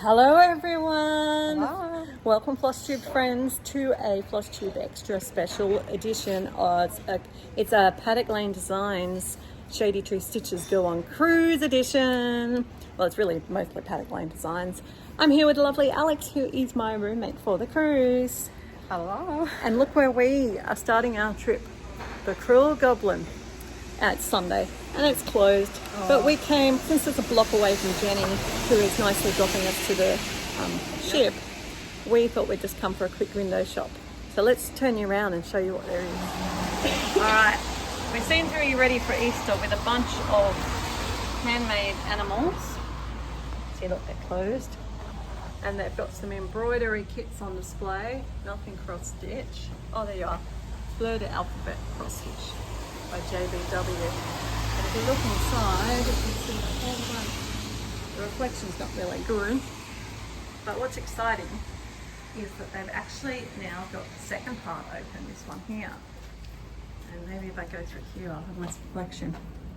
Hello everyone! Hello. Welcome Flosstube friends to a Flosstube Extra special edition. It's a Paddock Lane Designs Shady Tree Stitches Go on Cruise edition. Well, it's really mostly Paddock Lane Designs. I'm here with lovely Alex, who is my roommate for the cruise. Hello. And look where we are starting our trip. The Cruel Goblin. It's Sunday and it's closed, but we came, since it's a block away from Jenny, who is nicely dropping us to the ship, we thought we'd just come for a quick window shop. So let's turn you around and show you what there is. Alright, we seem to be ready for Easter with a bunch of handmade animals. See, look, they're closed. And they've got some embroidery kits on display, nothing cross-stitch. Oh, there you are. Blur the alphabet cross-stitch by JBW. And if you look inside, you can see a whole bunch. The reflection's not really good, but what's exciting is that they've actually now got the second part open, this one here. And maybe if I go through here, I'll have less reflection.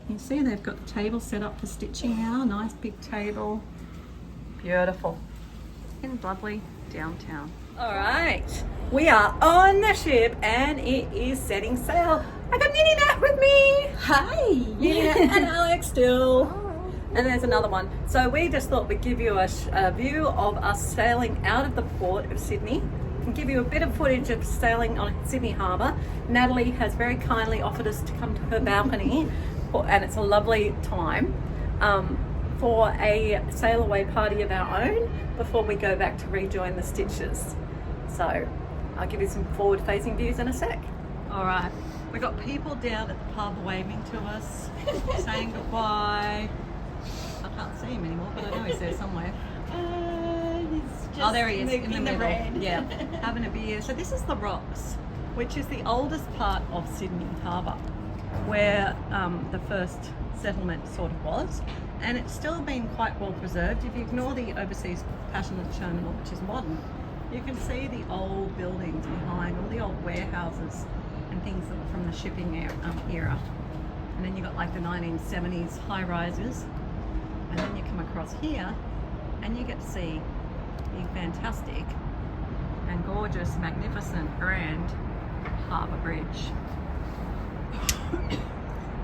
You see they've got the table set up for stitching now, nice big table. Beautiful. In lovely downtown. All right, we are on the ship and it is setting sail. I got Nini Nat with me. Hi. Nini Nat and Alex still. Hello. And there's another one. So we just thought we'd give you a view of us sailing out of the port of Sydney and give you a bit of footage of sailing on Sydney Harbour. Natalie has very kindly offered us to come to her balcony and it's a lovely time for a sail away party of our own before we go back to rejoin the stitches. So I'll give you some forward facing views in a sec. All right, we've got people down at the pub waving to us, saying goodbye. I can't see him anymore, but I know he's there somewhere. Oh, there he is, in the middle. Yeah, having a beer. So this is the Rocks, which is the oldest part of Sydney Harbour, where the first settlement sort of was. And it's still been quite well preserved. If you ignore the overseas passenger terminal, which is modern, you can see the old buildings behind, all the old warehouses and things that were from the shipping era. And then you got like the 1970s high rises. And then you come across here and you get to see the fantastic and gorgeous, magnificent, grand Harbour Bridge.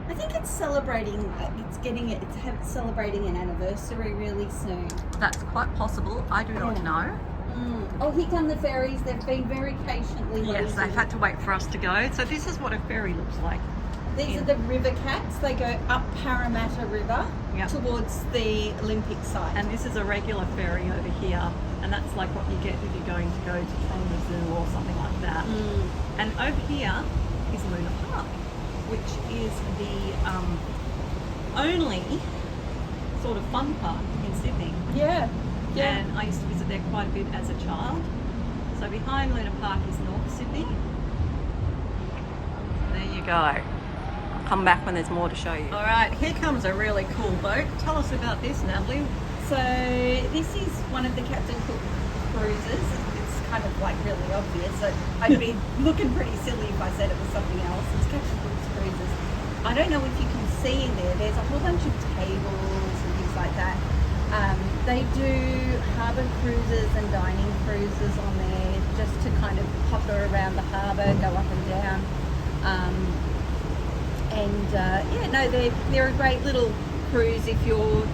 I think it's celebrating. It's celebrating an anniversary really soon. That's quite possible. I do not know. Oh, here come the ferries. They've been very patiently waiting. Yes, they've had to wait for us to go. So this is what a ferry looks like. These are the river cats. They go up Parramatta River Yep. towards the Olympic site. And this is a regular ferry over here, and that's like what you get if you're going to go to Tonga Zoo or something like that. And over here is Luna Park, which is the only sort of fun park in Sydney. Yeah. And I used to visit there quite a bit as a child. So behind Luna Park is North Sydney. There you go. I'll come back when there's more to show you. All right, here comes a really cool boat. Tell us about this, Natalie. So this is one of the Captain Cook cruises. It's kind of like really obvious. So I'd be looking pretty silly if I said it was something else. It's Captain Cook's cruises. I don't know if you can see in there. There's a whole bunch of tables and things like that. They do harbour cruises and dining cruises on there just to kind of hover around the harbour, go up and down. They're a great little cruise if you're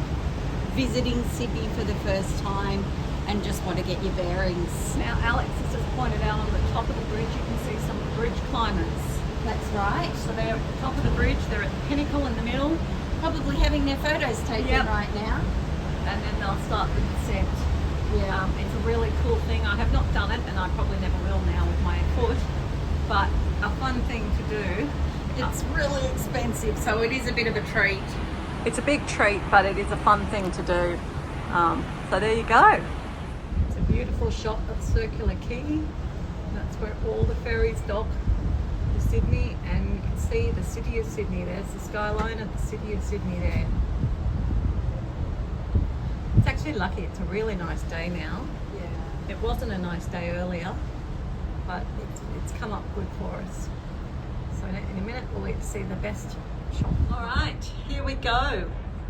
visiting Sydney for the first time and just want to get your bearings. Now, Alex has just pointed out on the top of the bridge, you can see some bridge climbers. That's right. So they're at the top of the bridge, they're at the pinnacle in the middle. Probably having their photos taken right now. And then they'll start the descent. Yeah. It's a really cool thing. I have not done it, and I probably never will now with my foot, but a fun thing to do. It's really expensive, so it is a bit of a treat. It's a big treat, but it is a fun thing to do. So there you go. It's a beautiful shot of Circular Quay. That's where all the ferries dock to Sydney, and you can see the city of Sydney. There's the skyline of the city of Sydney there. It's actually lucky. It's a really nice day now. Yeah. It wasn't a nice day earlier, but it's come up good for us. So in a minute we'll get to see the best shot. All right, here we go.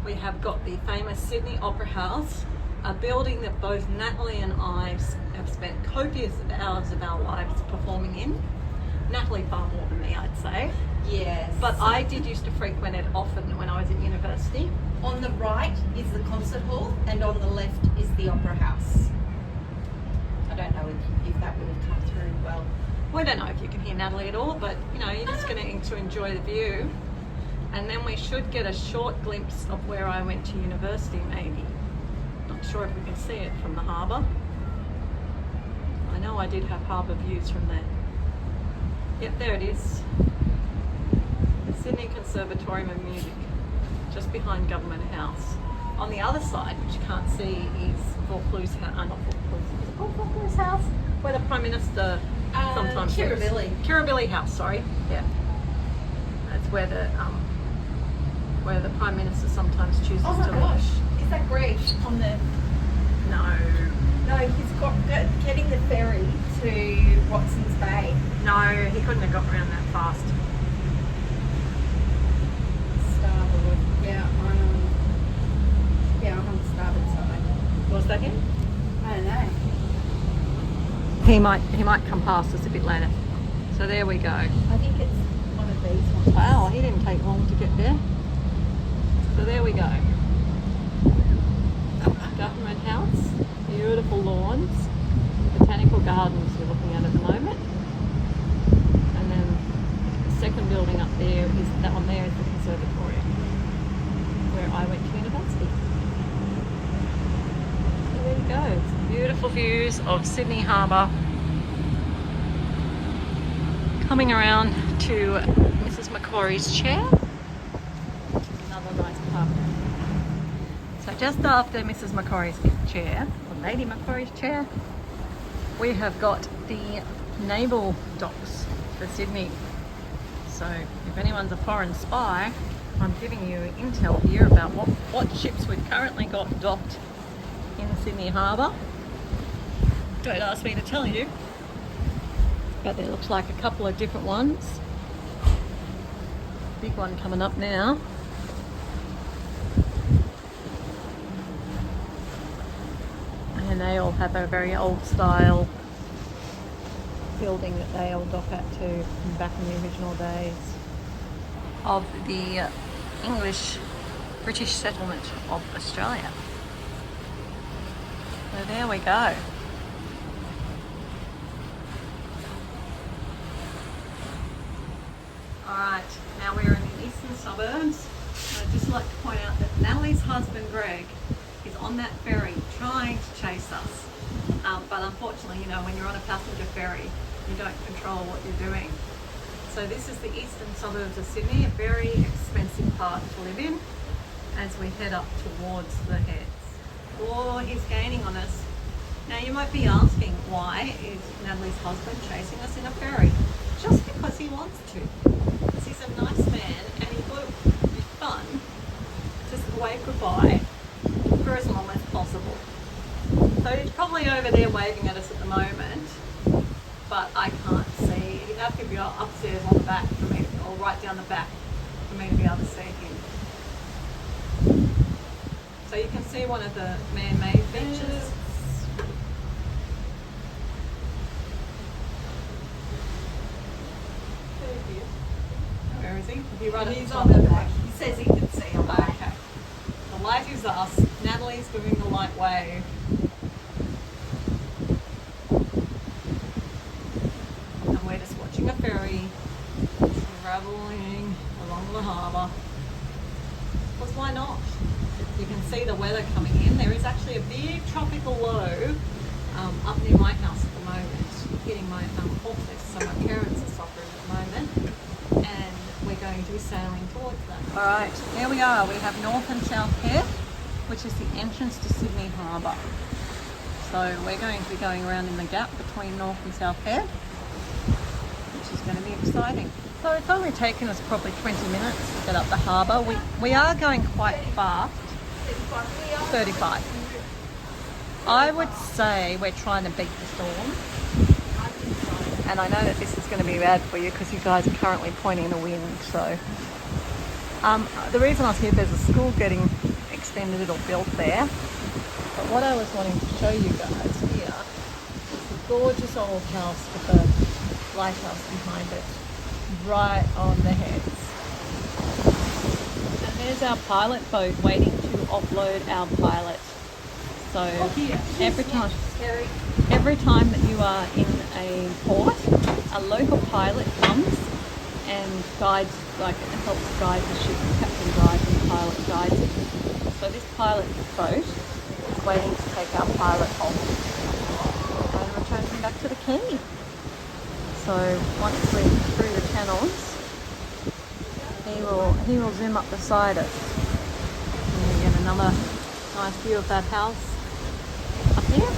We have got the famous Sydney Opera House a building that both Natalie and I have spent copious hours of our lives performing in. Natalie far more than me, I'd say. Yes. But I did used to frequent it often when I was at university. On the right is the concert hall, and on the left is the opera house. I don't know if that would have come through well. I don't know if you can hear Natalie at all, but you know, you're just going to enjoy the view. And then we should get a short glimpse of where I went to university, maybe. Not sure if we can see it from the harbour. I know I did have harbour views from there. Yep, there it is. The Sydney Conservatorium of Music, just behind Government House. On the other side, which you can't see, is Vaucluse House. Not Vaucluse. Is it called Vaucluse House? Where the Prime Minister sometimes lives. Kirribilli House, sorry. Yeah. That's where the Prime Minister sometimes chooses to live. Oh my gosh, is that Greg on the... No. No, he's getting the ferry to Watson's Bay. No, he couldn't have got around that fast. Starboard. Yeah, I'm on the starboard side. Was that him? I don't know. He might come past us a bit later. So there we go. I think it's one of these ones. Wow, he didn't take long to get there. So there we go. Government House, beautiful lawns, botanical gardens we're looking at the moment. And then the second building up there is that one there is the conservatorium where I went to university. So there you go. It's beautiful views of Sydney Harbour. Coming around to Mrs. Macquarie's chair. Another nice pub. So just after Mrs. Macquarie's chair, or Lady Macquarie's chair, we have got the naval docks for Sydney. So if anyone's a foreign spy, I'm giving you intel here about what ships we've currently got docked in Sydney Harbour. Don't ask me to tell you, but there looks like a couple of different ones. Big one coming up now. And they all have a very old style building that they all dock at too, from back in the original days of the British settlement of Australia. So there we go. Alright, now we're in the eastern suburbs. I'd just like to point out that Natalie's husband Greg is on that ferry trying to chase us. But unfortunately, you know, when you're on a passenger ferry, you don't control what you're doing. So this is the eastern suburbs of Sydney, a very expensive part to live in as we head up towards the heads. Oh, he's gaining on us. Now you might be asking, why is Natalie's husband chasing us in a ferry? Just because he wants to. Because he's a nice man and he thought it would be fun to wave goodbye for as long as possible. So he's probably over there waving at us at the moment, but I can't see. He'd have to be upstairs on the back for me, or right down the back for me to be able to see him. So you can see one of the man-made beaches. Where is he? Is he right at He's the on top? the back. He says he can see on the back. Okay. The light is us. Natalie's doing the light wave. And we're just watching a ferry travelling along the harbour. Because why not? You can see the weather coming in. There is actually a big tropical low up near my house at the moment, hitting my office. So my parents are suffering at the moment. And we're going to be sailing towards them. Alright, here we are. We have North and South Head, which is the entrance to Sydney Harbour. So we're going to be going around in the gap between North and South Head, which is going to be exciting. So it's only taken us probably 20 minutes to get up the harbour. We are going quite fast. 35. I would say we're trying to beat the storm. And I know that this is going to be bad for you because you guys are currently pointing the wind. So the reason I was here, there's a school getting extended or built there. But what I was wanting to show you guys here is the gorgeous old house with the lighthouse behind it, right on the heads. And there's our pilot boat waiting to offload our pilot. So every time that you are in a port, a local pilot comes and guides, like helps guide the ship. The captain drives and the pilot guides it. So this pilot boat is waiting to take our pilot off and return him back to the quay. So once we're through the channels, he will zoom up beside us and we get another nice view of that house up here.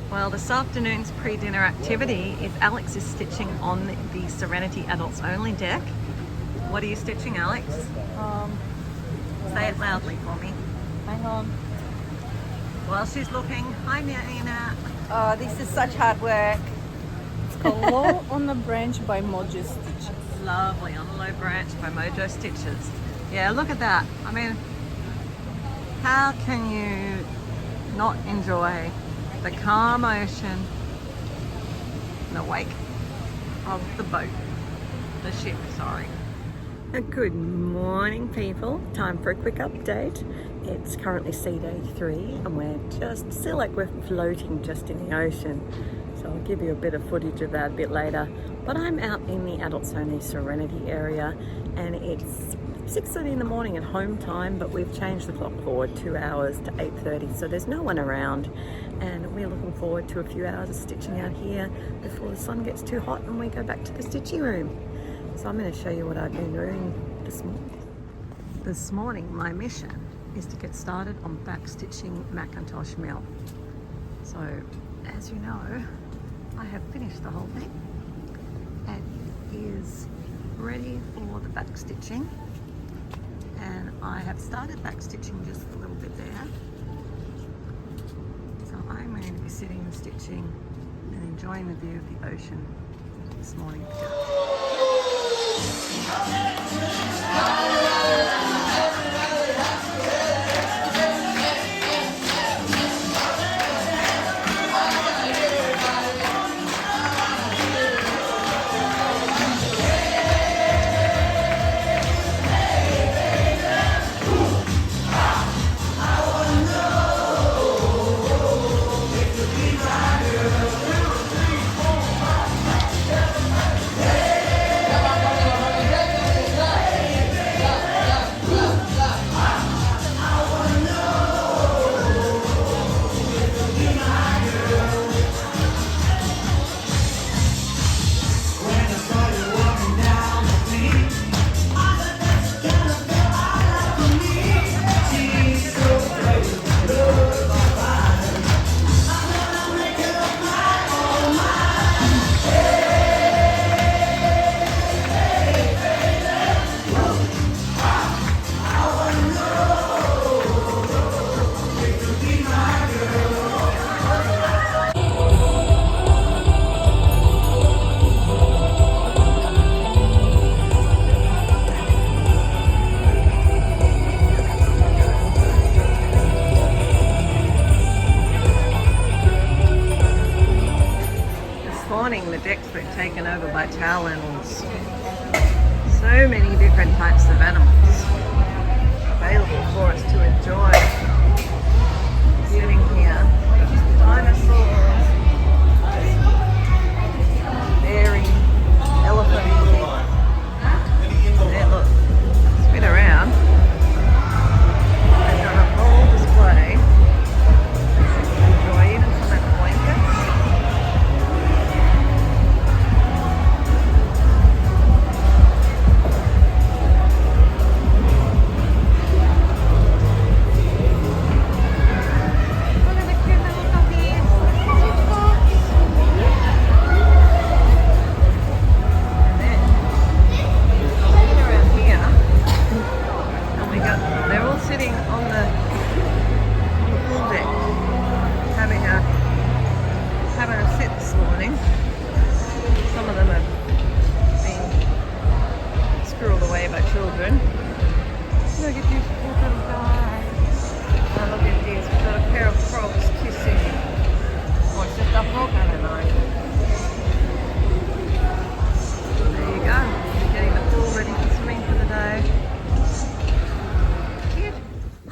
Well, this afternoon's pre-dinner activity is Alex is stitching on the Serenity Adults Only deck. What are you stitching, Alex? Say it loudly for me. Hang on. While she's looking, hi Mania. Oh, this is such hard work. It's called Low on the Branch by Mojo Stitches. Lovely, on the low branch by Mojo Stitches. Yeah, look at that. I mean, how can you not enjoy the calm ocean in the wake of the boat, the ship, sorry. Good morning, people. Time for a quick update. It's currently sea day 3 and we're just still like we're floating just in the ocean. So I'll give you a bit of footage of that a bit later. But I'm out in the Adults Only Serenity area and it's 6:30 in the morning at home time, but we've changed the clock forward 2 hours to 8:30, so there's no one around. And we're looking forward to a few hours of stitching out here before the sun gets too hot and we go back to the stitching room. So I'm going to show you what I've been doing this morning. This morning, my mission is to get started on back stitching Macintosh Mill. So, as you know, I have finished the whole thing. It is ready for the back stitching. And I have started back stitching just a little bit there. So I'm going to be sitting and stitching and enjoying the view of the ocean this morning. and over by Talons. So many different types of animals available for us to enjoy. Sitting here, dinosaurs, very elephant. There, look, spin around. They've got a whole display. Enjoy even some of the blankets.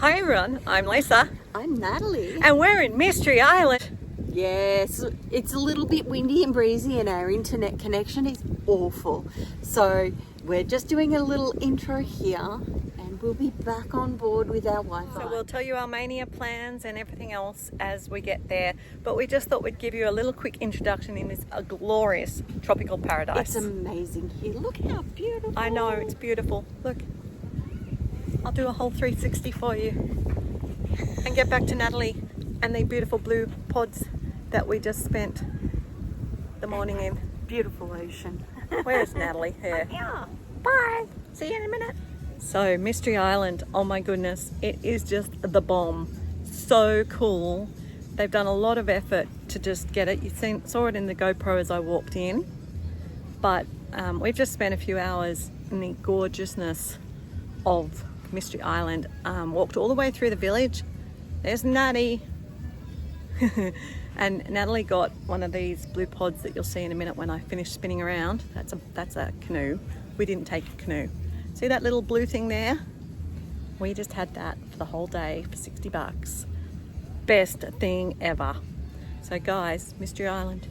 Hi everyone, I'm Lisa. I'm Natalie. And we're in Mystery Island. Yes, it's a little bit windy and breezy and our internet connection is awful. So we're just doing a little intro here and we'll be back on board with our Wi-Fi. So we'll tell you our Mania plans and everything else as we get there. But we just thought we'd give you a little quick introduction in this glorious tropical paradise. It's amazing here. Look how beautiful. I know, it's beautiful. Look, I'll do a whole 360 for you. And get back to Natalie and the beautiful blue pods that we just spent the morning in. Beautiful ocean. Where's Natalie? Here. Yeah. Bye. See you in a minute. So Mystery Island, oh my goodness, it is just the bomb. So cool. They've done a lot of effort to just get it. You saw it in the GoPro as I walked in. But we've just spent a few hours in the gorgeousness of Mystery Island. Walked all the way through the village. There's Natty. And Natalie got one of these blue pods that you'll see in a minute when I finish spinning around. That's a canoe. We didn't take a canoe. See that little blue thing there? We just had that for the whole day for $60. Best thing ever. So guys, Mystery Island.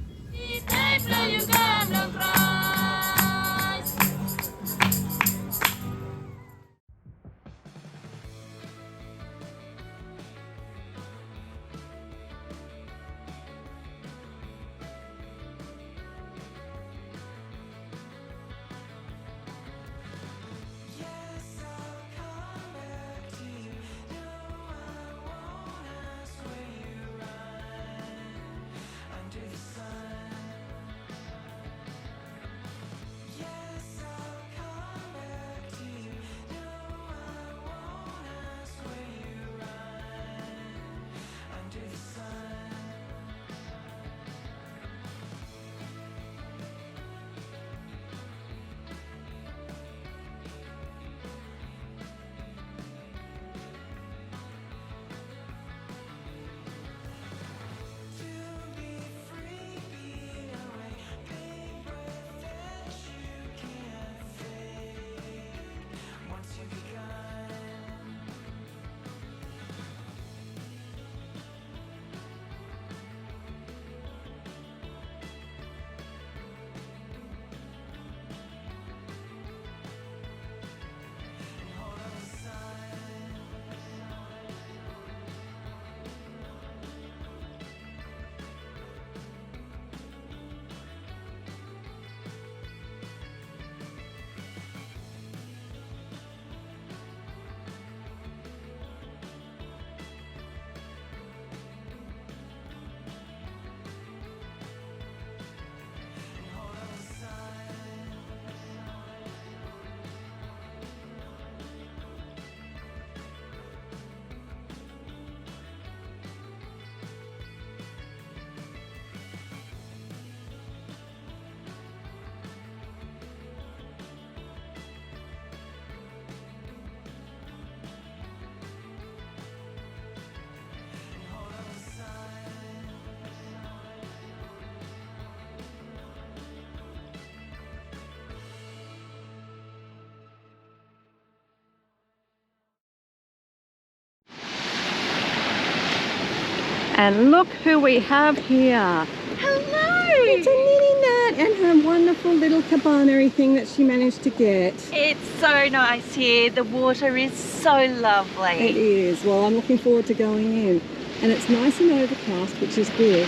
And look who we have here. Hello! It's a Nitty Nat and her wonderful little cabana thing that she managed to get. It's so nice here. The water is so lovely. It is. Well, I'm looking forward to going in. And it's nice and overcast, which is good.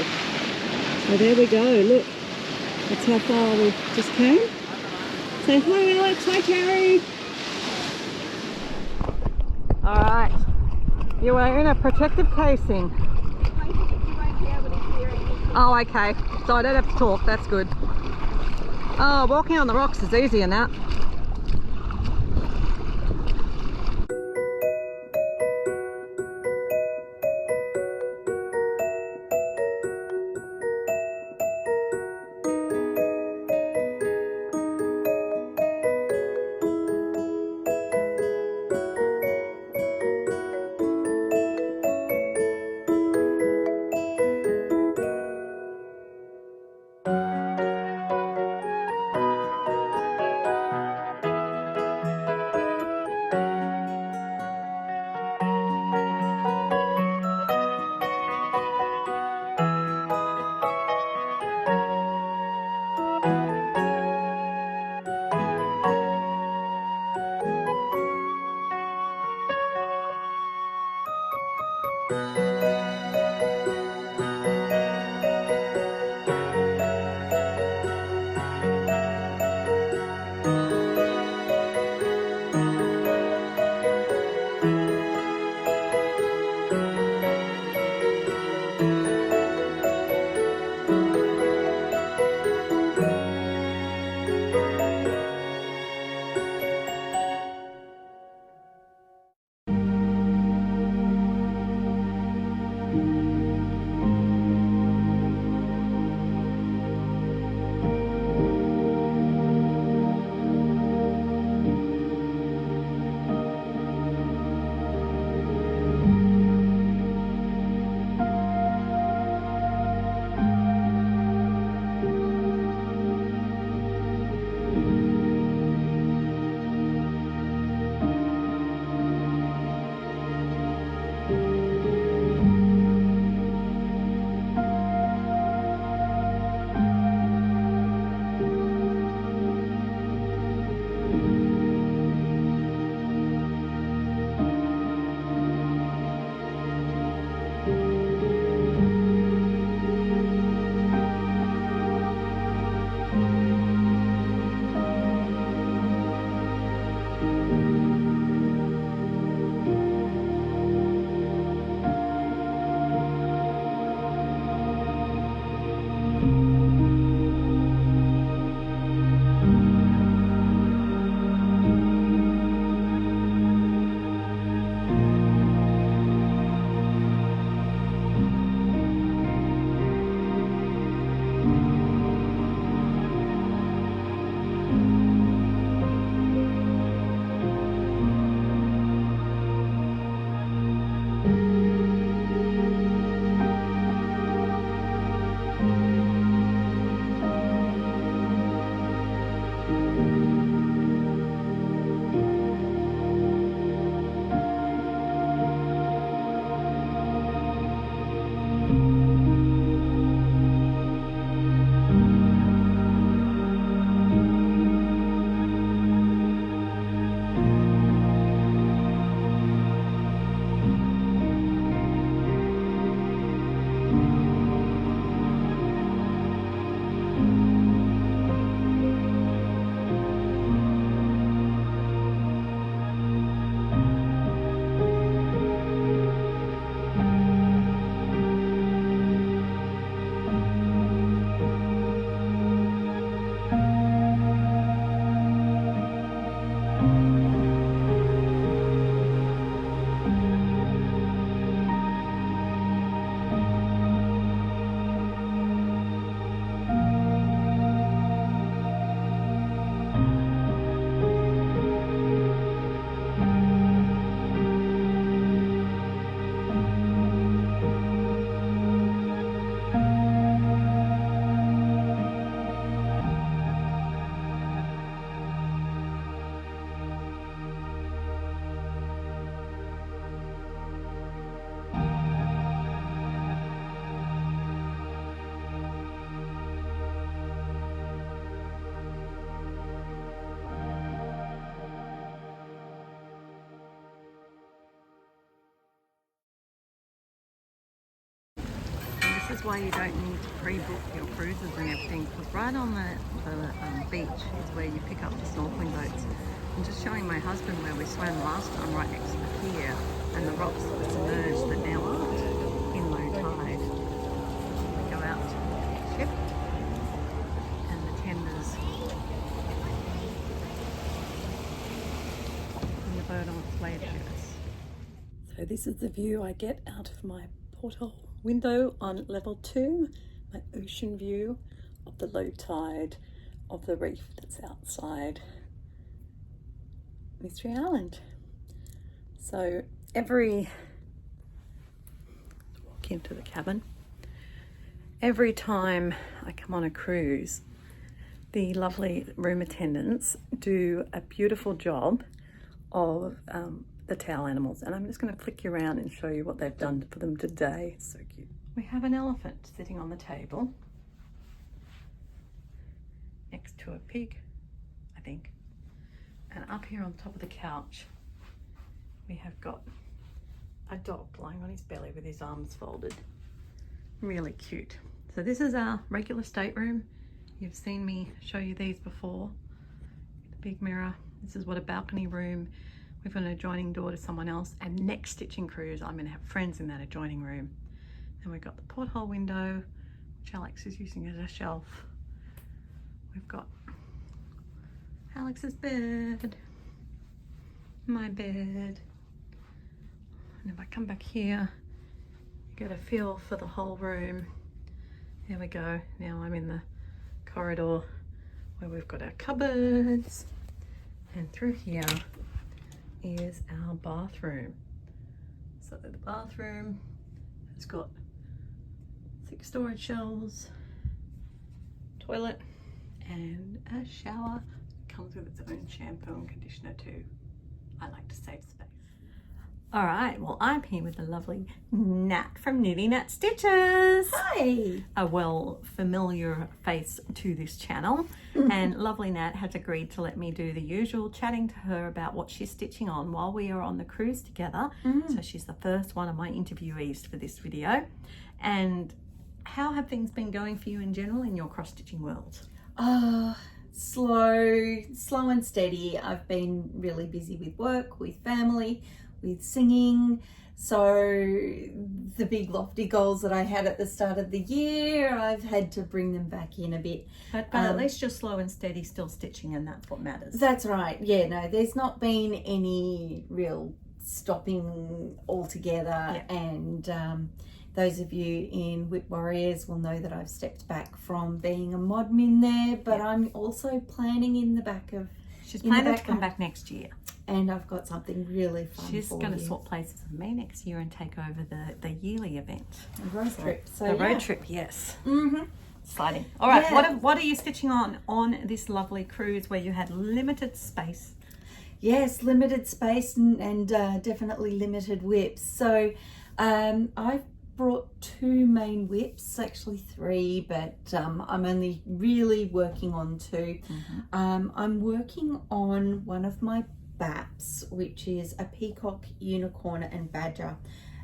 So there we go. Look, that's how far we just came. Say hi, Alex. Hi, Carrie. All right. You are in a protective casing. Oh, okay. So I don't have to talk. That's good. Oh, walking on the rocks is easier now. This is why you don't need to pre-book your cruises and everything, because right on the beach is where you pick up the snorkeling boats. I'm just showing my husband where we swam last time, right next to the pier, and the rocks that were submerged that now aren't in low tide. We go out to the ship and the tenders and the boat on its way to us. So this is the view I get out of my porthole window on level 2, my ocean view of the low tide of the reef that's outside Mystery Island. So walk into the cabin. Every time I come on a cruise, the lovely room attendants do a beautiful job of the towel animals, and I'm just going to flick you around and show you what they've done for them today. It's so cute. We have an elephant sitting on the table next to a pig, I think, and up here on top of the couch we have got a dog lying on his belly with his arms folded. Really cute. So this is our regular stateroom. You've seen me show you these before. The big mirror. This is what a balcony room. We've got an adjoining door to someone else, and next stitching cruise I'm going to have friends in that adjoining room. And we've got the porthole window, which Alex is using as a shelf. We've got Alex's bed, my bed, and if I come back here, you get a feel for the whole room. There we go. Now I'm in the corridor where we've got our cupboards, and through here is our bathroom. So the bathroom has got 6 storage shelves, toilet, and a shower. It comes with its own shampoo and conditioner too. I like to save space. All right, well, I'm here with the lovely Nat from Knitty Nat Stitches. Hi. A well familiar face to this channel. And lovely Nat has agreed to let me do the usual chatting to her about what she's stitching on while we are on the cruise together. So she's the first one of my interviewees for this video. And how have things been going for you in general in your cross-stitching world? Slow and steady. I've been really busy with work, with family, with singing. So the big lofty goals that I had at the start of the year, I've had to bring them back in a bit. But at least you're slow and steady still stitching, and that's what matters. That's right. Yeah, no, there's not been any real stopping altogether. Yeah. And those of you in Whip Warriors will know that I've stepped back from being a modmin there, but I'm also planning in the back of... She's planning to come back next year. And I've got something really fun. She's going to swap places with me next year and take over the yearly event. The road trip. So, the road trip, yes. Mm-hmm. Exciting. All right, Yeah. what are you stitching on this lovely cruise where you had limited space? Yes, limited space and definitely limited whips. So I've brought 2 main whips, actually 3, but I'm only really working on 2. I'm working on one of my BAPs, which is a peacock, unicorn and badger,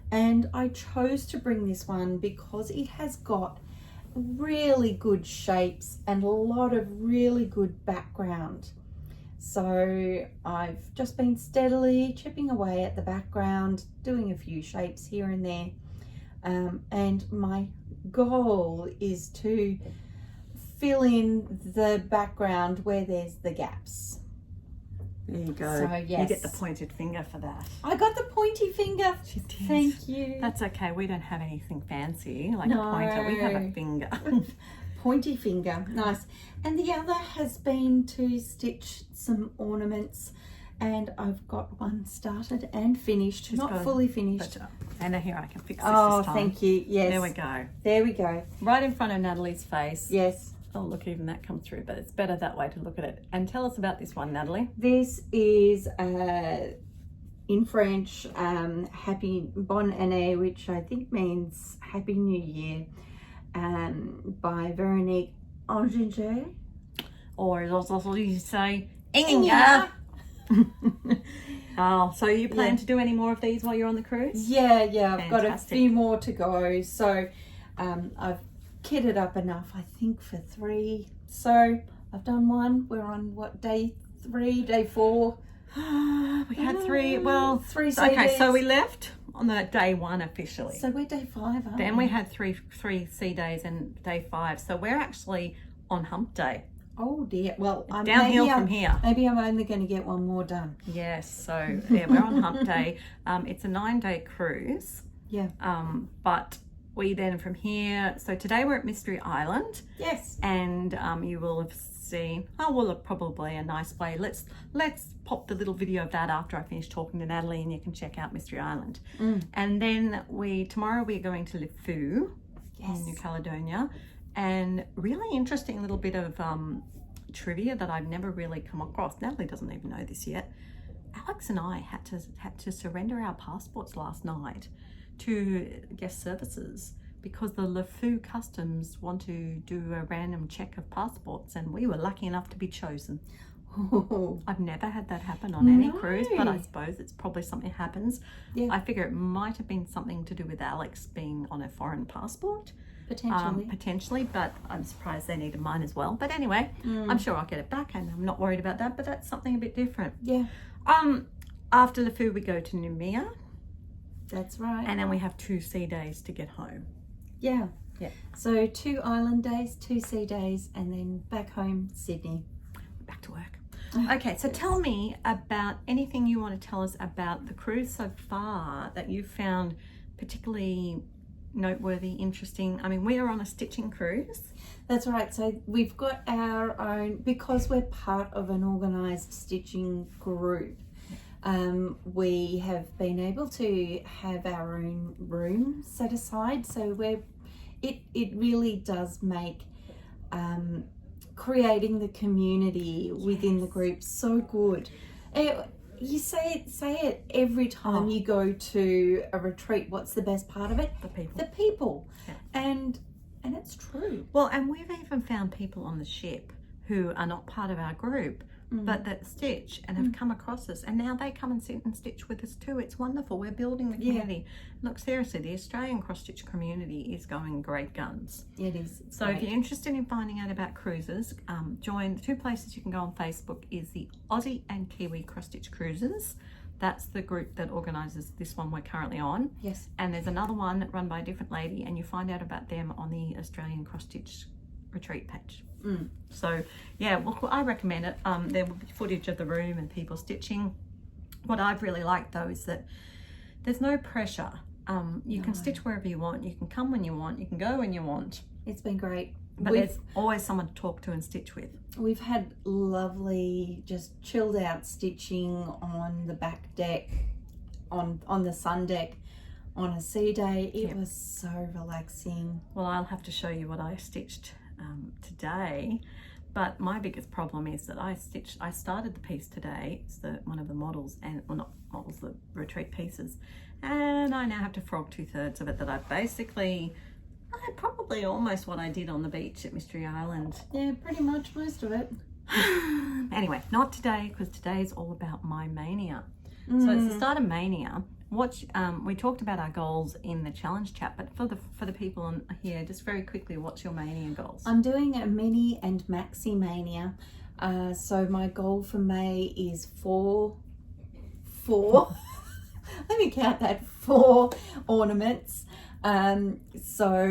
and I chose to bring this one because it has got really good shapes and a lot of really good background. So I've just been steadily chipping away at the background, doing a few shapes here and there, and my goal is to fill in the background where there's the gaps. There you go. So, yes. You get the pointed finger for that. I got the pointy finger. She did. Thank you. That's okay. We don't have anything fancy like a pointer. We have a finger. Pointy finger. Nice. And the other has been to stitch some ornaments, and I've got one started and finished. Not fully finished. And here, I can fix this Oh, time. thank you. Yes. There we go. There we go. Right in front of Natalie's face. Yes. Oh, look, even that comes through, but it's better that way to look at it. And tell us about this one, Natalie. This is in French, Happy Bonne Année, which I think means Happy New Year, by Veronique Anginger. Or as also you say, Inga. Oh, so you plan to do any more of these while you're on the cruise? Yeah, I've got a Fantastic. few more to go. So I've kitted up enough, I think, for 3. So I've done 1. We're on what, day 3, day 4? We had 3. Well, 3 okay. CDs. So we left on the day 1 officially. So we're day 5, aren't Then we had three C days and day 5. So we're actually on hump day. Oh dear. Well, I'm Downhill from here. Maybe I'm only going to get 1 more done. Yes. So yeah, we're on hump day. It's a 9-day cruise. Yeah. But we then from here. So today we're at Mystery Island. Yes. And you will have seen. Oh, well, look, probably a nice way. Let's pop the little video of that after I finish talking to Natalie, and you can check out Mystery Island. And then tomorrow we're going to LeFou in New Caledonia, and really interesting little bit of trivia that I've never really come across. Natalie doesn't even know this yet. Alex and I had to surrender our passports last night to guest services because the LeFou customs want to do a random check of passports, and we were lucky enough to be chosen. Oh. I've never had that happen on any cruise, but I suppose it's probably something happens. Yeah. I figure it might have been something to do with Alex being on a foreign passport. Potentially. But I'm surprised they needed mine as well. But anyway, I'm sure I'll get it back, and I'm not worried about that, but that's something a bit different. Yeah. After LeFou, we go to Mania. That's right. And then we have 2 sea days to get home. Yeah. Yeah. So 2 island days, 2 sea days, and then back home, Sydney. Back to work. Okay, so tell me about anything you want to tell us about the cruise so far that you found particularly noteworthy, interesting. I mean, we are on a stitching cruise. That's right. So we've got our own, because we're part of an organised stitching group. We have been able to have our own room set aside, so it really does make creating the community within the group so good. You say it every time you go to a retreat. What's the best part of it? The people. The people. Yeah. And it's true. Well, and we've even found people on the ship who are not part of our group, but that stitch and have come across us, and now they come and sit and stitch with us too. It's wonderful. We're building the community. Look, seriously, the Australian cross-stitch community is going great guns. It is. So if you're interested in finding out about cruises, join the 2 places you can go on Facebook is the Aussie and Kiwi cross-stitch cruises. That's the group that organises this one we're currently on. Yes. And there's another one run by a different lady, and you find out about them on the Australian cross-stitch retreat page. So yeah, well, I recommend it. There will be footage of the room and people stitching. What I've really liked though is that there's no pressure. You can stitch wherever you want, you can come when you want, you can go when you want. It's been great. But there's always someone to talk to and stitch with. We've had lovely, just chilled out stitching on the back deck, on the sun deck, on a sea day. It was so relaxing. Well, I'll have to show you what I stitched today, but my biggest problem is that I started the piece today. It's one of the models, and well, not models, the retreat pieces, and I now have to frog 2/3 of it. That I probably almost what I did on the beach at Mystery Island. Yeah, pretty much most of it. Anyway, not today, because today is all about my Mania. So it's the start of Mania. We talked about our goals in the challenge chat, but for the people on here, just very quickly, what's your Mania goals? I'm doing a mini and maxi Mania. So my goal for May is four. Let me count that, 4 ornaments. So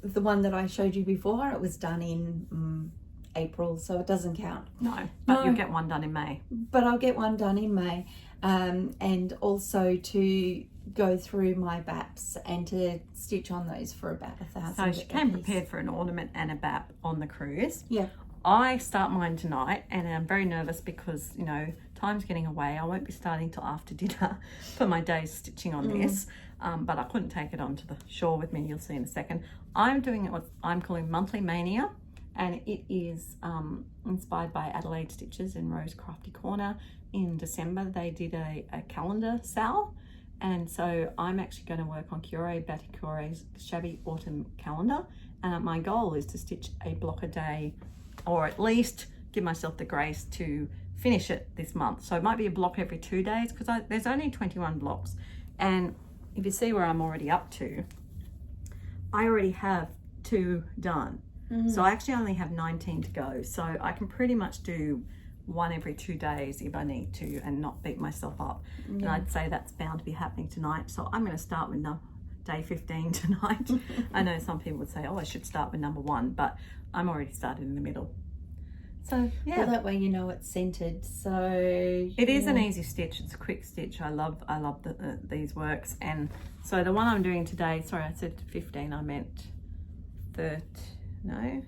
the one that I showed you before, it was done in April, so it doesn't count. No, but you'll get one done in May. But I'll get one done in May. And also to go through my BAPs and to stitch on those for about 1,000. So she came prepared for an ornament and a BAP on the cruise. Yeah. I start mine tonight, and I'm very nervous because, you know, time's getting away. I won't be starting till after dinner for my day's stitching on this. But I couldn't take it onto the shore with me. You'll see in a second. I'm doing what I'm calling Monthly Mania, and it is inspired by Adelaide Stitches in Rose Crafty Corner. In December, they did a calendar sale, and so I'm actually going to work on Cuore Baticure's Shabby Autumn Calendar, and my goal is to stitch a block a day, or at least give myself the grace to finish it this month. So it might be a block every 2 days, because there's only 21 blocks, and if you see where I'm already up to, I already have 2 done. So I actually only have 19 to go. So I can pretty much do 1 every 2 days if I need to and not beat myself up. And I'd say that's bound to be happening tonight. So I'm going to start with day 15 tonight. I know some people would say, oh, I should start with number 1, but I'm already started in the middle. So yeah, well, that way you know it's centered. So it is an easy stitch. It's a quick stitch. I love these works. And so the one I'm doing today, sorry, I said 15, I meant 30. No,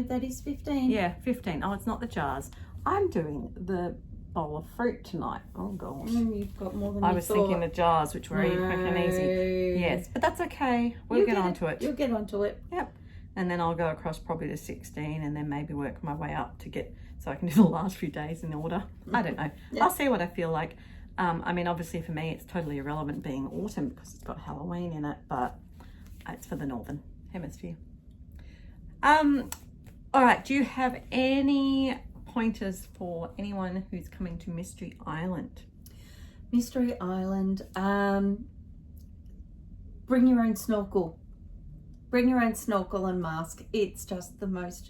that is 15. Yeah, 15. Oh, it's not the jars. I'm doing the bowl of fruit tonight. Oh gosh, you've got more than I you was thought. thinking the jars, which were quick and easy. Yes, but that's okay. We'll get onto it. You'll get onto it. Yep. And then I'll go across probably to 16 and then maybe work my way up to get, so I can do the last few days in order. I don't know. Yeah. I'll see what I feel like. I mean, obviously for me, it's totally irrelevant being autumn because it's got Halloween in it, but it's for the Northern Hemisphere. All right, do you have any pointers for anyone who's coming to Mystery Island? Mystery Island, bring your own snorkel. Bring your own snorkel and mask. It's just the most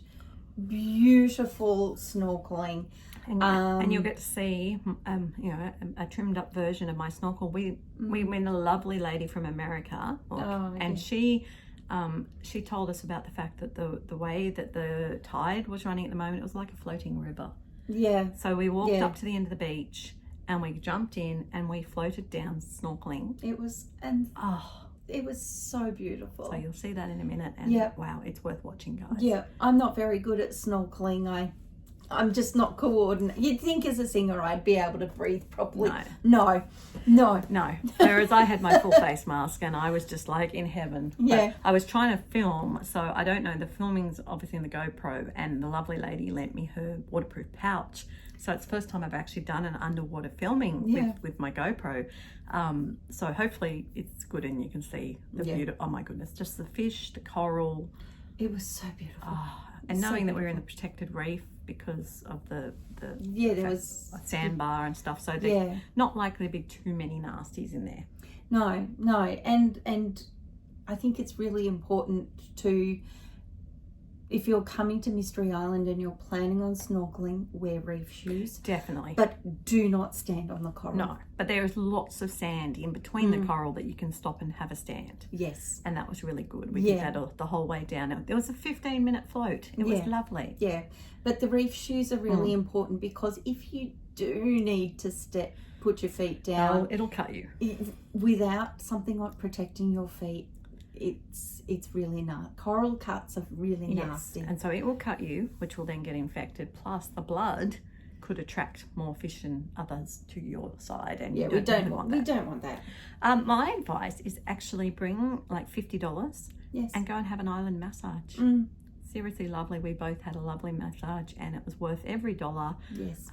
beautiful snorkeling. And you'll get to see, you know, a trimmed up version of my snorkel. We met a lovely lady from America, and she told us about the fact that the way that the tide was running at the moment, it was like a floating river. Yeah. So we walked up to the end of the beach and we jumped in and we floated down snorkeling. It was, it was so beautiful. So you'll see that in a minute, and wow, it's worth watching, guys. Yeah, I'm not very good at snorkeling. I'm just not coordinated. You'd think as a singer I'd be able to breathe properly. No. Whereas I had my full face mask and I was just like in heaven. Yeah. But I was trying to film, so I don't know. The filming's obviously in the GoPro, and the lovely lady lent me her waterproof pouch. So it's the first time I've actually done an underwater filming with my GoPro. So hopefully it's good and you can see the beauty. Oh my goodness, just the fish, the coral. It was so beautiful. And knowing that we're in a protected reef because of the there was sandbar and stuff, so there's not likely to be too many nasties in there. No, and I think it's really important to, if you're coming to Mystery Island and you're planning on snorkeling, wear reef shoes. Definitely. But do not stand on the coral. No, but there is lots of sand in between the coral that you can stop and have a stand. Yes. And that was really good. We did that the whole way down. There was a 15-minute float. It was lovely. Yeah, but the reef shoes are really important because if you do need to put your feet down, it'll cut you. Without something like protecting your feet, it's really nasty. Coral cuts are really nasty. And so it will cut you, which will then get infected. Plus the blood could attract more fish and others to your side, and we don't want that. We don't want that. My advice is actually bring like $50 and go and have an island massage. Seriously lovely. We both had a lovely massage and it was worth every dollar. Yes.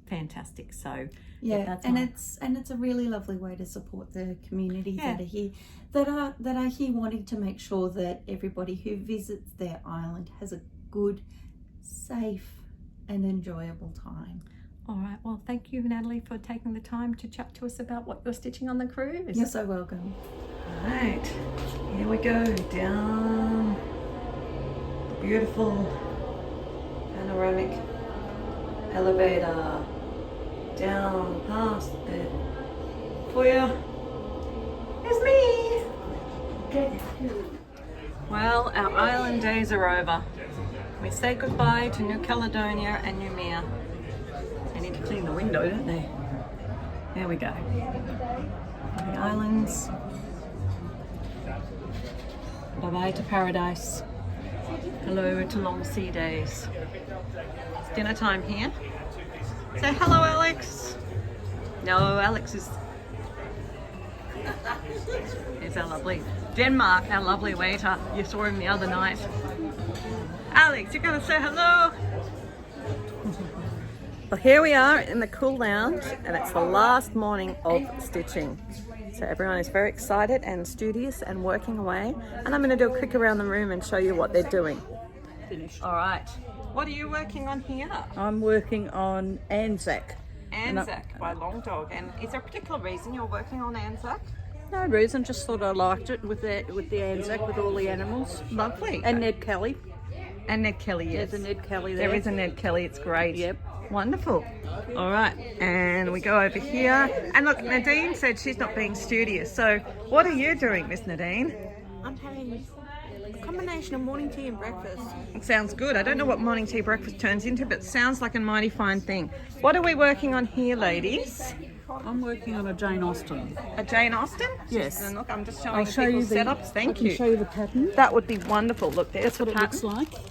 Fantastic. So it's a really lovely way to support the community that are here, that are here wanting to make sure that everybody who visits their island has a good, safe and enjoyable time. All right. Well, thank you, Natalie, for taking the time to chat to us about what you're stitching on the cruise. You're so welcome. All right. Here we go. Down. Beautiful panoramic elevator down past the foyer is me. Well, our island days are over. We say goodbye to New Caledonia and Noumea. They need to clean the window, don't they? There we go. The islands. Bye-bye to paradise. Hello to long sea days. It's dinner time here. Say hello, Alex. No, Alex is... Here's our lovely Denmark, our lovely waiter. You saw him the other night. Alex, you're gonna say hello? Well, here we are in the cool lounge, and it's the last morning of stitching. So everyone is very excited and studious and working away. And I'm going to do a quick around the room and show you what they're doing. Finished. All right. What are you working on here? I'm working on Anzac. Anzac by Long Dog. And is there a particular reason you're working on Anzac? No reason, just thought I liked it with the Anzac, with all the animals. Lovely. And Ned Kelly. And Ned Kelly, yes. There's a Ned Kelly there. There is a Ned Kelly, it's great. Yep. Wonderful. All right, and we go over here. And look, Nadine said she's not being studious. So what are you doing, Miss Nadine? I'm having a combination of morning tea and breakfast. It sounds good. I don't know what morning tea breakfast turns into, but it sounds like a mighty fine thing. What are we working on here, ladies? I'm working on a Jane Austen. A Jane Austen? Yes. And look, I'm just showing I'll the show you people's the setups. Thank I can you. show you the pattern. That would be wonderful. Look, there's That's what the it pattern. looks like.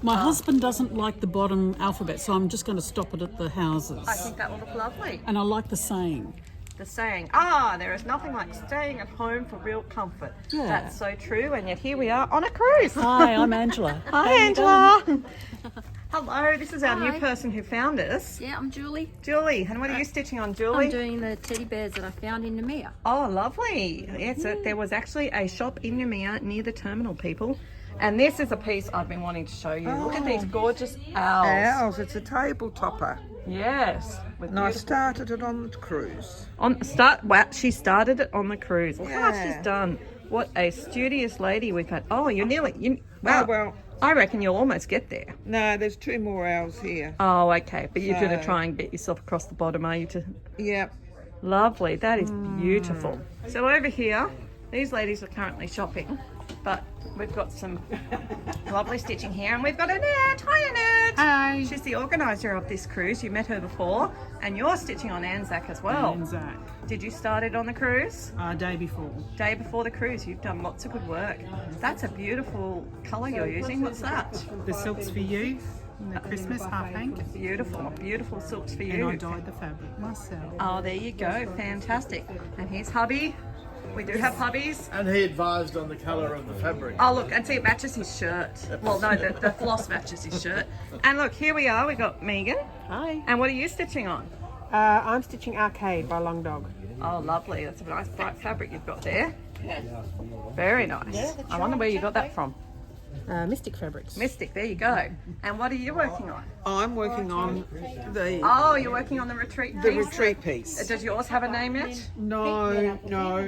My husband doesn't like the bottom alphabet, so I'm just going to stop it at the houses. I think that will look lovely. And I like the saying. The saying, there is nothing like staying at home for real comfort. Yeah. That's so true, and yet here we are on a cruise. Hi, I'm Angela. Hi, How you Angela. Hello, this is our new person who found us. Yeah, I'm Julie. Julie, and what are you stitching on, Julie? I'm doing the teddy bears that I found in Mania. Oh, lovely. Yes, there was actually a shop in Mania near the terminal, people. And this is a piece I've been wanting to show you. Look at these gorgeous owls. Owls, it's a table topper. Yes. With And I beautiful- started it on the cruise. She started it on the cruise. Look how Yeah. she's done. What a studious lady we've had. Oh, you're nearly. Oh, well. I reckon you'll almost get there. No, there's 2 more owls here. Oh, okay. But you're going to So- try and get yourself across the bottom, are you? Yep. Lovely. That is beautiful. So over here, these ladies are currently shopping, but we've got some lovely stitching here, and we've got Annette. Hi, Annette. Hi. She's the organiser of this cruise. You met her before, and you're stitching on Anzac as well. Anzac. Did you start it on the cruise? Day before. Day before the cruise. You've done lots of good work. That's a beautiful colour you're using. What's that? The silks for you. The Christmas half hank. Beautiful. Beautiful silks for And you. I dyed the fabric myself. Oh, there you go. Fantastic. And here's hubby. We do have hubbies. And he advised on the colour of the fabric. Oh, look, and see, it matches his shirt. Well, no, the floss matches his shirt. And look, here we are. We got Megan. Hi. And what are you stitching on? I'm stitching Arcade by Long Dog. Oh, lovely. That's a nice bright fabric you've got there. Very nice. I wonder where you got that from. Mystic Fabrics. Mystic, there you go. And what are you working on? I'm working on the Oh, you're working on the retreat piece? retreat piece. Does yours have a name yet? No,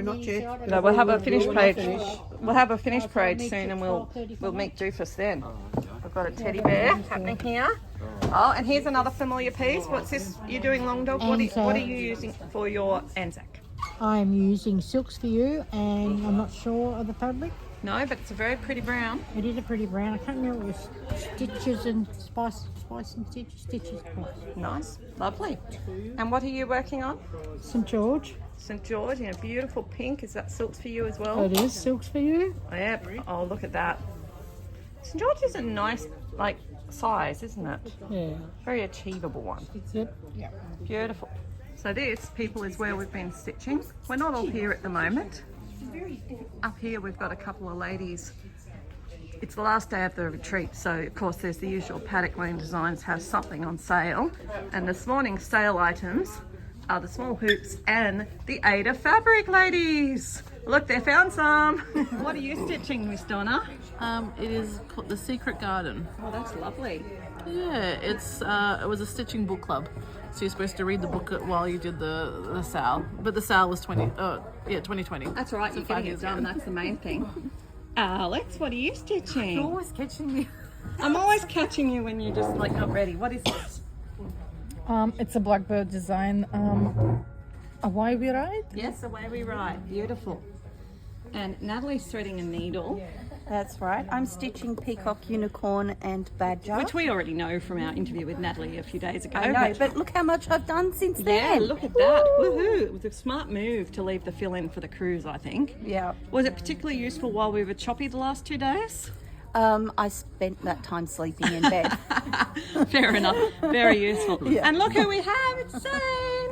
not yet. No, we'll have a finished We're not page. finished. We'll have a finished page soon, and we'll meet Doofus then. We've got a teddy bear happening here. Oh, and here's another familiar piece. What's this? You're doing Long Dog. What are you using for your Anzac? I'm using silks for you, and I'm not sure of the fabric. No, but it's a very pretty brown. It is a pretty brown. I can't remember if it was stitches and spice and stitches. Nice, lovely. And what are you working on? St George. St George in a beautiful pink. Is that silks for you as well? It is silks for you. Yep. Oh, look at that. St George is a nice, size, isn't it? Yeah. Very achievable one. Yep. Beautiful. So this, people, is where we've been stitching. We're not all here at the moment. Up here we've got a couple of ladies. It's the last day of the retreat, so of course there's the usual Paddock Lane Designs has something on sale. And this morning's sale items are the small hoops and the Ada fabric, ladies. Look, they found some. What are you stitching, Miss Donna? It is called The Secret Garden. Oh, that's lovely. Yeah, it was a stitching book club. So you're supposed to read the book while you did the sale. But the sale was 2020. That's right, you're getting it done, that's the main thing. Alex, what are you stitching? You're always catching me. I'm always catching you when you're just not ready. What is this? It's a blackbird design. Away we ride? Yes, away we ride. Beautiful. And Natalie's threading a needle, That's right. I'm stitching peacock, unicorn, and badger. which we already know from our interview with Natalie a few days ago. I know, but look how much I've done since yeah, then. look at that. Woohoo. It was a smart move to leave the fill in for the cruise, I think. Yeah. Was it particularly useful while we were choppy the last 2 days? I spent that time sleeping in bed. Fair enough. Very useful. Yeah. And look who we have. It's Zane.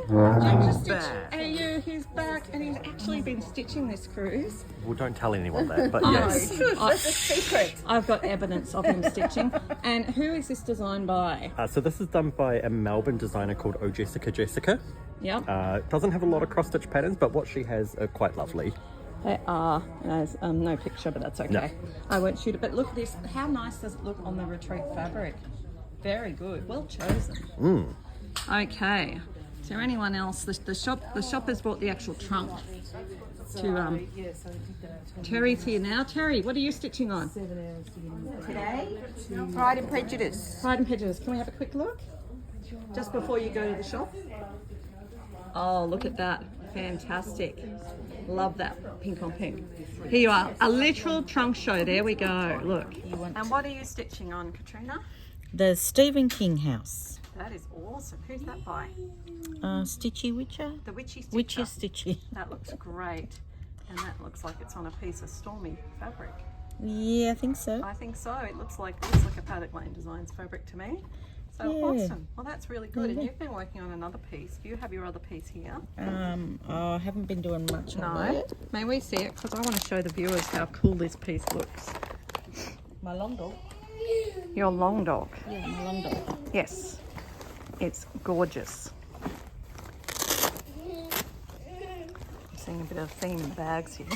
Ginger Stitch AU. He's back, and he's actually been stitching this cruise. Well, don't tell anyone that, but Oh, yes. That's a secret. I've got evidence of him stitching. And who is this designed by? So this is done by a Melbourne designer called Jessica. Yep. Doesn't have a lot of cross-stitch patterns, but what she has are quite lovely. They are. There's no picture, but that's okay. No. I won't shoot it. But look at this. How nice does it look on the retreat fabric? Very good. Well chosen. Okay. Is there anyone else? The shop has brought the actual trunk. to Terry's here now. Terry, what are you stitching on? Today, Pride and Prejudice. Pride and Prejudice. Can we have a quick look? Just before you go to the shop. Oh, look at that. Fantastic. Love that pink on pink. Here you are. A literal trunk show. There we go. Look. And what are you stitching on, Katrina? The Stephen King house. That is awesome. Who's that by? Stitchy Witcher. The Witchy Stitcher. Witcher Stitchy. That looks great. And that looks like it's on a piece of Stormy fabric. Yeah, I think so. I think so. It looks like a Paddock Lane Designs fabric to me. So Yeah. awesome. Well, that's really good. And you've been working on another piece. Do you have your other piece here? I haven't been doing much on No. that. May we see it? Because I want to show the viewers how cool this piece looks. My long dog. Your long dog. Yeah, my long dog. Yes. It's gorgeous. I'm seeing a bit of theme in the bags here.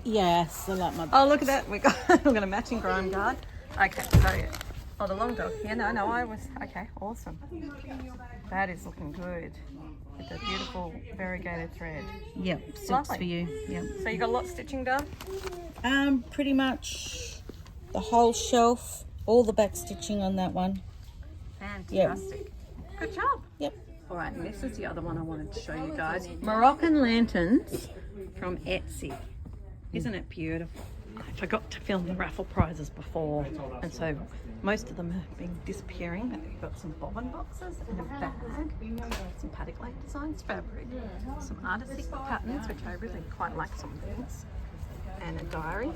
Yes, I like my. Oh, look at that. We've got a matching grime guard. Okay, so oh, the long dog. Yeah, no, I was okay. Awesome. That is looking good with the beautiful variegated thread. Yep, suits Lovely. for you. Yep. So you got a lot of stitching done. Pretty much the whole shelf, all the back stitching on that one. Fantastic. Good job. Yep. All right, and this is the other one I wanted to show you guys. Moroccan lanterns from Etsy. Isn't it beautiful? I forgot to film the raffle prizes before, and so most of them have been disappearing, but we've got some bobbin boxes and a bag, some Paddock Lane Designs fabric, some artistic patterns, which I really quite like some things, and a diary.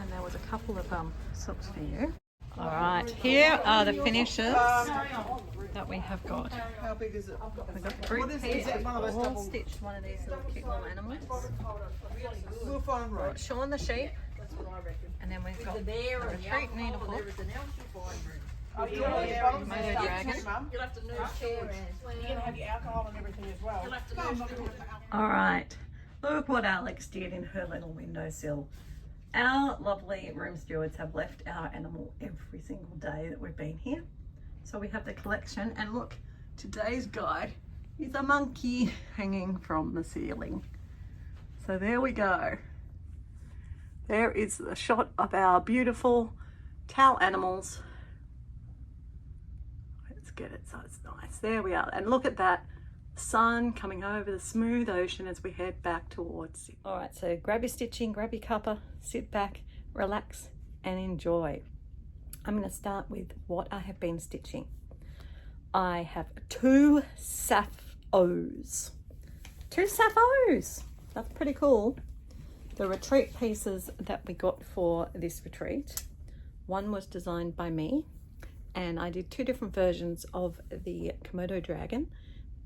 And there was a couple of socks for you. All right, here are the finishes that we have got. How big is it? We've got fruit piece. We've all stitched one of these little cute little animals. We'll find We've got Sean the sheep. And then we've got a retreat needle hook. Komodo dragon. You'll have to nurse You're going to have your alcohol and everything as well. You'll have to nurse All right, look what Alex did in her little windowsill. Our lovely room stewards have left our animal every single day that we've been here. So we have the collection, and look, today's guide is a monkey hanging from the ceiling. So there we go. There is the shot of our beautiful towel animals. Let's get it so it's nice. There we are. And look at that sun coming over the smooth ocean as we head back towards it. All right, so grab your stitching, grab your cuppa, sit back, relax and enjoy. I'm going to start with what I have been stitching. I have two sappos. That's pretty cool. The retreat pieces that we got for this retreat. One was designed by me, and I did two different versions of the Komodo dragon,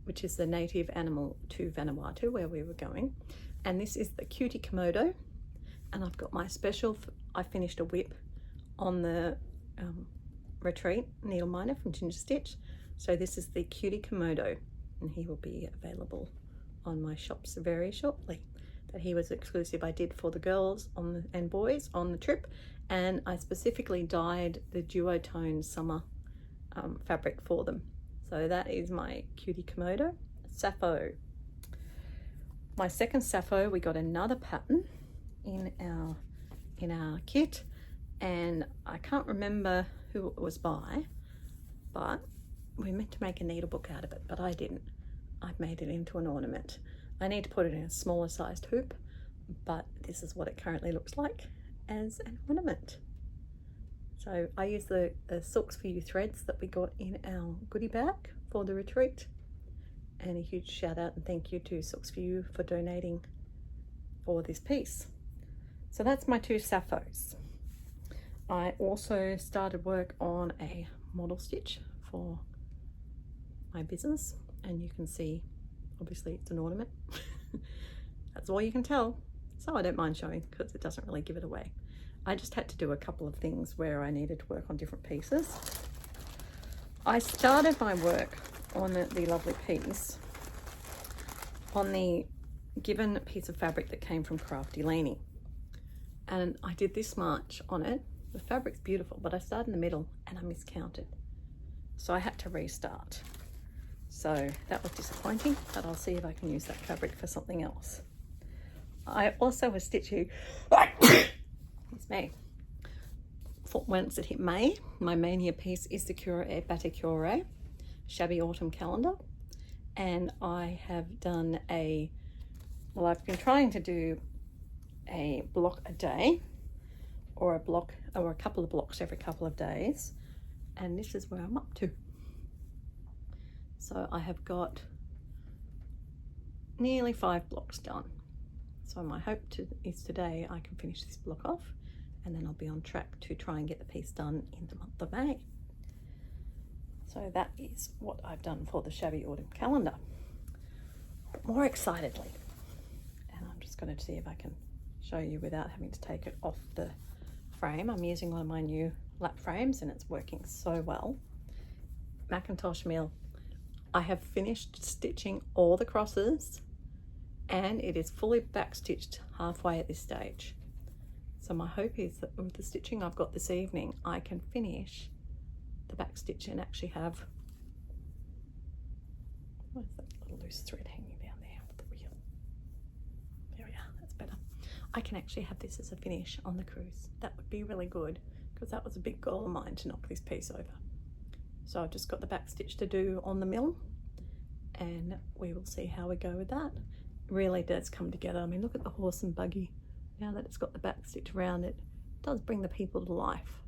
which is the native animal to Vanuatu where we were going. And this is the cutie Komodo. And I've got my special, I finished a whip on the retreat needle miner from Ginger Stitch. So this is the cutie Komodo, and he will be available on my shops very shortly. That he was exclusive. I did for the girls and boys on the trip, and I specifically dyed the duotone summer fabric for them. So that is my cutie Komodo Sappho. My second Sappho, we got another pattern in our kit, and I can't remember who it was by, but we meant to make a needlebook out of it, but I didn't. I've made it into an ornament. I need to put it in a smaller sized hoop, but this is what it currently looks like as an ornament. So I use the Socks for You threads that we got in our goodie bag for the retreat. And a huge shout out and thank you to Socks for You for donating for this piece. So that's my two Sapphos. I also started work on a model stitch for my business, and you can see obviously it's an ornament. That's all you can tell, so I don't mind showing because it doesn't really give it away. I just had to do a couple of things where I needed to work on different pieces. I started my work on the lovely piece on the given piece of fabric that came from Crafty Laney, and I did this much on it. The fabric's beautiful, but I started in the middle and I miscounted, so I had to restart. So that was disappointing, but I'll see if I can use that fabric for something else. I also was stitching, it's me, for once it hit May. My Mania piece is the Cure Batikure Shabby Autumn Calendar. And I have done well, I've been trying to do a block a day, or a couple of blocks every couple of days. And this is where I'm up to. So I have got nearly 5 blocks done. So my hope is today I can finish this block off, and then I'll be on track to try and get the piece done in the month of May. So that is what I've done for the Shabby Autumn Calendar. But more excitedly, and I'm just going to see if I can show you without having to take it off the frame. I'm using one of my new lap frames and it's working so well. Macintosh Mill. I have finished stitching all the crosses and it is fully backstitched halfway at this stage. So my hope is that with the stitching I've got this evening, I can finish the backstitch and actually have, where's that little loose thread hanging down there with the wheel? There we are, that's better. I can actually have this as a finish on the cruise. That would be really good because that was a big goal of mine, to knock this piece over. So I've just got the backstitch to do on the mill and we will see how we go with that. It really does come together. I mean, look at the horse and buggy. Now that it's got the backstitch around it, it does bring the people to life.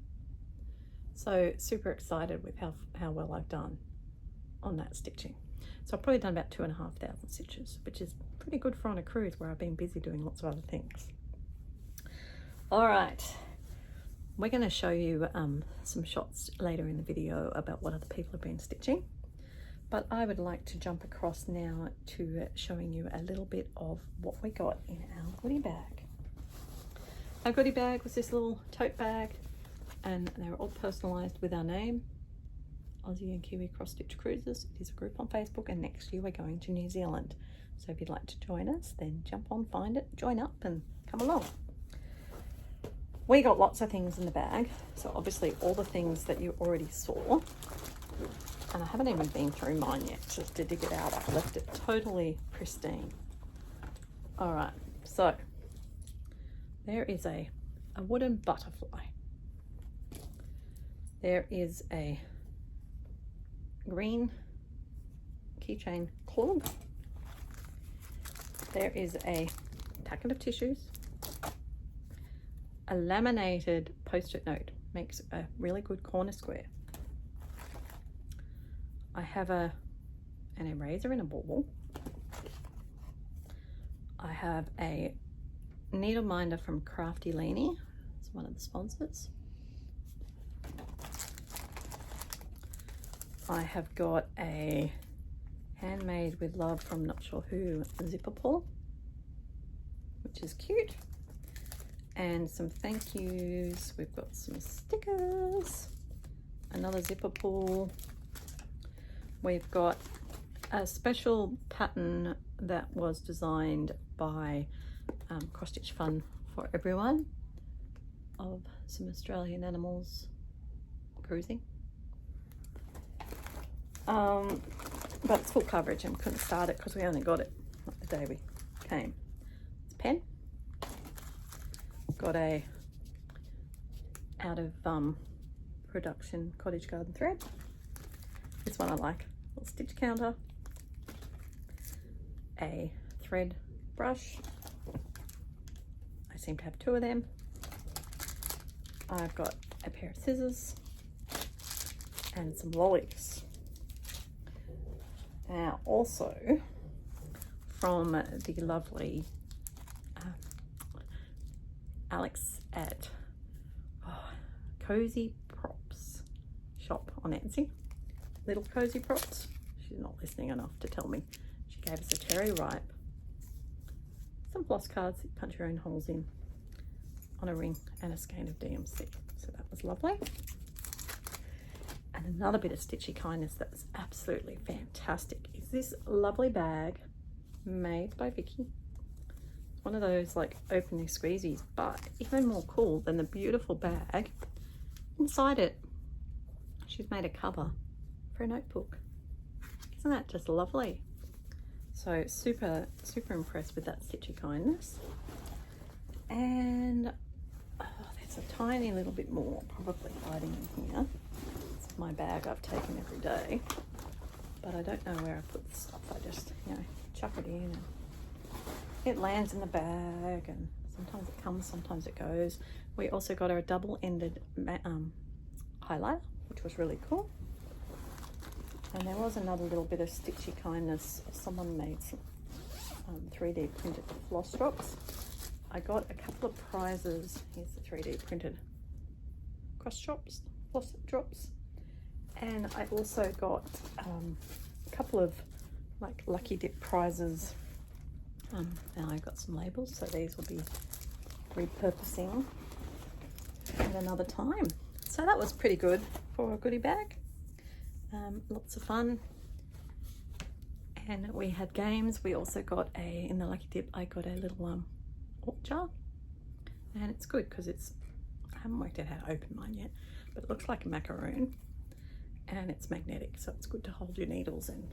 So super excited with how well I've done on that stitching. So I've probably done about 2,500 stitches, which is pretty good for on a cruise where I've been busy doing lots of other things. All right, we're going to show you some shots later in the video about what other people have been stitching. But I would like to jump across now to showing you a little bit of what we got in our goodie bag. Our goodie bag was this little tote bag, and they were all personalised with our name, Aussie and Kiwi Cross Stitch Cruises. It is a group on Facebook, and next year we're going to New Zealand. So if you'd like to join us, then jump on, find it, join up and come along. We got lots of things in the bag, so obviously all the things that you already saw. And I haven't even been through mine yet just to dig it out. I've left it totally pristine. All right, so there is a wooden butterfly. There is a green keychain clog. There is a packet of tissues. A laminated post-it note makes a really good corner square. I have an eraser and a ball. I have a needle minder from Crafty Leanie. It's one of the sponsors. I have got a handmade with love from not sure who zipper pull, which is cute. And some thank yous. We've got some stickers, another zipper pull. We've got a special pattern that was designed by Cross Stitch Fun for Everyone of some Australian animals cruising. But it's full coverage and couldn't start it because we only got it the day we came. It's a pen. Got a out of production cottage garden thread. This one I like. Little stitch counter. A thread brush. I seem to have 2 of them. I've got a pair of scissors and some lollies. Now also from the lovely Alex at Cozy Props shop on Etsy. Little Cozy Props. She's not listening enough to tell me. She gave us a cherry ripe, some floss cards that you punch your own holes in on a ring, and a skein of DMC. So that was lovely. And another bit of stitchy kindness that was absolutely fantastic is this lovely bag made by Vicky. It's one of those like open squeezies, but even more cool than the beautiful bag, inside it she's made a cover for a notebook. Isn't that just lovely? So super impressed with that stitchy kindness. And there's a tiny little bit more probably hiding in here. It's my bag I've taken every day, but I don't know where I put the stuff. I just, you know, chuck it in and it lands in the bag, and sometimes it comes, sometimes it goes. We also got a double-ended highlighter, which was really cool. And there was another little bit of stitchy kindness. Someone made some 3D printed floss drops. I got a couple of prizes. Here's the 3D printed cross drops, floss drops. And I also got a couple of like lucky dip prizes. And I got some labels, so these will be repurposing at another time. So that was pretty good for a goodie bag. Lots of fun. And we had games. We also got in the lucky dip, I got a little orc jar, and it's good because I haven't worked out how to open mine yet, but it looks like a macaroon and it's magnetic, so it's good to hold your needles and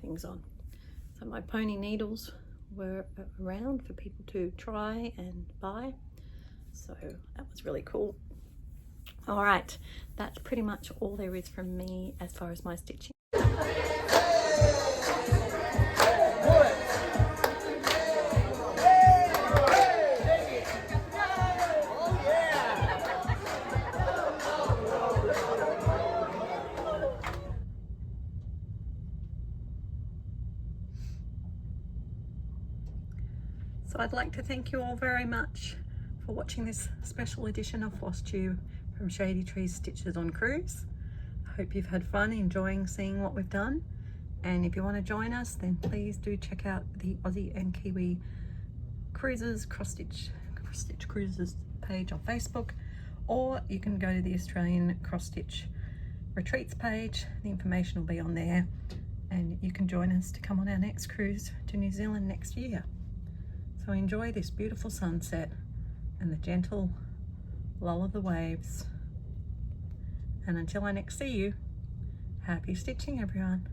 things on. So my pony needles were around for people to try and buy, so that was really cool. All right, that's pretty much all there is from me as far as my stitching. So I'd like to thank you all very much for watching this special edition of Flosstube from Shady Trees Stitches on Cruise. I hope you've had fun enjoying seeing what we've done. And if you want to join us, then please do check out the Aussie and Kiwi Cruises, Cross Stitch Cruises page on Facebook, or you can go to the Australian Cross Stitch Retreats page. The information will be on there, and you can join us to come on our next cruise to New Zealand next year. So enjoy this beautiful sunset and the gentle lull of the waves. And until I next see you, happy stitching, everyone.